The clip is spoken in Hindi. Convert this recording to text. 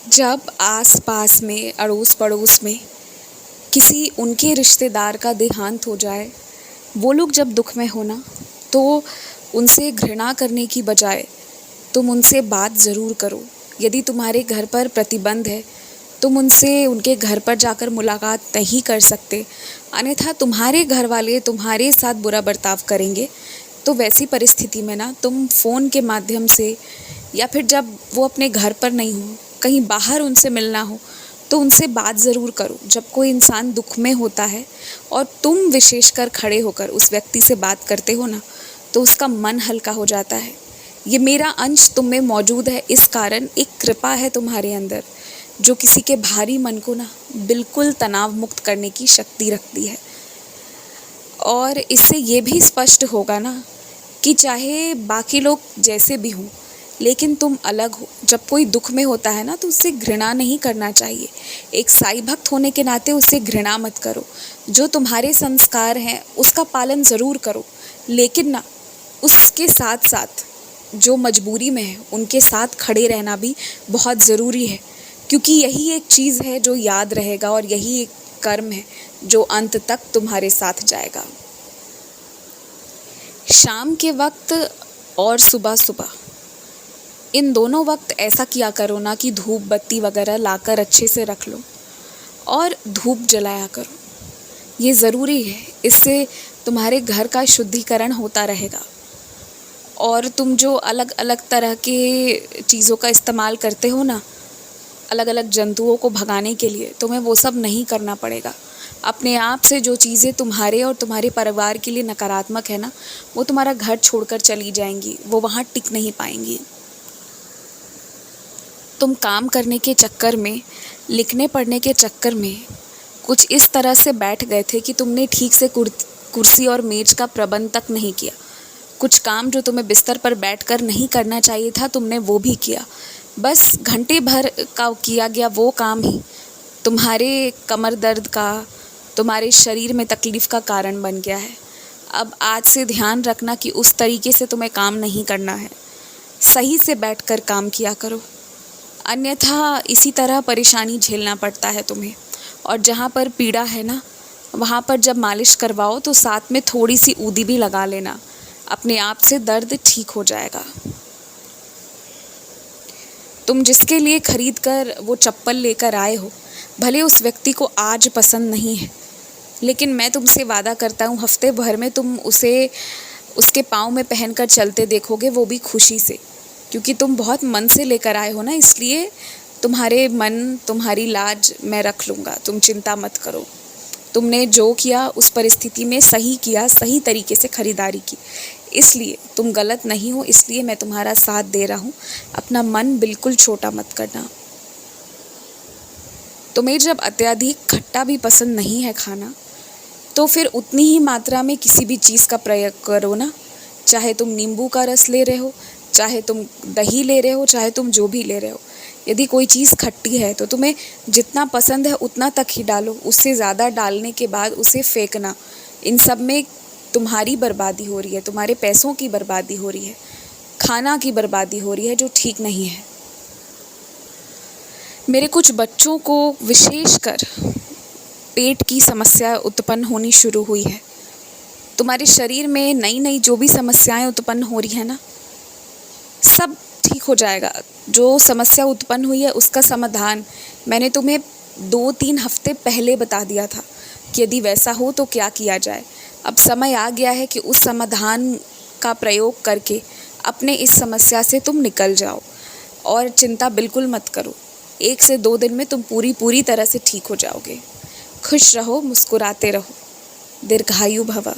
जब आस पास में अड़ोस पड़ोस में किसी उनके रिश्तेदार का देहांत हो जाए, वो लोग जब दुख में हो ना, तो उनसे घृणा करने की बजाय तुम उनसे बात ज़रूर करो। यदि तुम्हारे घर पर प्रतिबंध है, तुम उनसे उनके घर पर जाकर मुलाकात नहीं कर सकते, अन्यथा तुम्हारे घर वाले तुम्हारे साथ बुरा बर्ताव करेंगे, तो वैसी परिस्थिति में ना तुम फ़ोन के माध्यम से या फिर जब वो अपने घर पर नहीं हो, कहीं बाहर उनसे मिलना हो, तो उनसे बात ज़रूर करो। जब कोई इंसान दुख में होता है और तुम विशेषकर खड़े होकर उस व्यक्ति से बात करते हो ना, तो उसका मन हल्का हो जाता है। ये मेरा अंश तुम में मौजूद है, इस कारण एक कृपा है तुम्हारे अंदर, जो किसी के भारी मन को ना बिल्कुल तनाव मुक्त करने की शक्ति रखती है। और इससे ये भी स्पष्ट होगा ना कि चाहे बाकी लोग जैसे भी हों, लेकिन तुम अलग हो। जब कोई दुख में होता है ना, तो उससे घृणा नहीं करना चाहिए। एक साईं भक्त होने के नाते उससे घृणा मत करो। जो तुम्हारे संस्कार हैं उसका पालन ज़रूर करो, लेकिन ना उसके साथ साथ जो मजबूरी में है उनके साथ खड़े रहना भी बहुत ज़रूरी है, क्योंकि यही एक चीज़ है जो याद रहेगा और यही एक कर्म है जो अंत तक तुम्हारे साथ जाएगा। शाम के वक्त और सुबह सुबह, इन दोनों वक्त ऐसा किया करो ना कि धूप बत्ती वगैरह लाकर अच्छे से रख लो और धूप जलाया करो। ये ज़रूरी है, इससे तुम्हारे घर का शुद्धिकरण होता रहेगा। और तुम जो अलग अलग तरह के चीज़ों का इस्तेमाल करते हो ना, अलग अलग जंतुओं को भगाने के लिए, तुम्हें वो सब नहीं करना पड़ेगा। अपने आप से जो चीज़ें तुम्हारे और तुम्हारे परिवार के लिए नकारात्मक है ना, वो तुम्हारा घर छोड़कर चली जाएंगी, वो वहाँ टिक नहीं पाएंगी। तुम काम करने के चक्कर में, लिखने पढ़ने के चक्कर में कुछ इस तरह से बैठ गए थे कि तुमने ठीक से कुर्सी और मेज का प्रबंध तक नहीं किया। कुछ काम जो तुम्हें बिस्तर पर बैठकर नहीं करना चाहिए था, तुमने वो भी किया। बस घंटे भर का किया गया वो काम ही तुम्हारे कमर दर्द का, तुम्हारे शरीर में तकलीफ़ का कारण बन गया है। अब आज से ध्यान रखना कि उस तरीके से तुम्हें काम नहीं करना है। सही से बैठकर काम किया करो, अन्यथा इसी तरह परेशानी झेलना पड़ता है तुम्हें। और जहाँ पर पीड़ा है ना, वहाँ पर जब मालिश करवाओ तो साथ में थोड़ी सी ऊदी भी लगा लेना, अपने आप से दर्द ठीक हो जाएगा। तुम जिसके लिए खरीद कर वो चप्पल लेकर आए हो, भले उस व्यक्ति को आज पसंद नहीं है, लेकिन मैं तुमसे वादा करता हूँ हफ्ते भर में तुम उसे उसके पाँव में पहनकर चलते देखोगे, वो भी खुशी से। क्योंकि तुम बहुत मन से लेकर आए हो ना, इसलिए तुम्हारे मन, तुम्हारी लाज मैं रख लूँगा, तुम चिंता मत करो। तुमने जो किया उस परिस्थिति में सही किया, सही तरीके से खरीदारी की, इसलिए तुम गलत नहीं हो, इसलिए मैं तुम्हारा साथ दे रहा हूँ। अपना मन बिल्कुल छोटा मत करना। तुम्हें जब अत्यधिक खट्टा भी पसंद नहीं है खाना, तो फिर उतनी ही मात्रा में किसी भी चीज़ का प्रयोग करो ना। चाहे तुम नींबू का रस ले रहे हो, चाहे तुम दही ले रहे हो, चाहे तुम जो भी ले रहे हो। यदि कोई चीज़ खट्टी है तो तुम्हें जितना पसंद है उतना तक ही डालो, उससे ज़्यादा डालने के बाद उसे फेंकना। इन सब में तुम्हारी बर्बादी हो रही है, तुम्हारे पैसों की बर्बादी हो रही है, खाना की बर्बादी हो रही है, जो ठीक नहीं है। मेरे कुछ बच्चों को विशेषकर पेट की समस्या उत्पन्न होनी शुरू हुई है। तुम्हारे शरीर में नई नई जो भी समस्याएं उत्पन्न हो रही है ना, सब ठीक हो जाएगा। जो समस्या उत्पन्न हुई है उसका समाधान मैंने तुम्हें 2-3 हफ्ते पहले बता दिया था कि यदि वैसा हो तो क्या किया जाए। अब समय आ गया है कि उस समाधान का प्रयोग करके अपने इस समस्या से तुम निकल जाओ, और चिंता बिल्कुल मत करो। 1 से 2 दिन में तुम पूरी तरह से ठीक हो जाओगे। खुश रहो, मुस्कुराते रहो। दीर्घायु भव।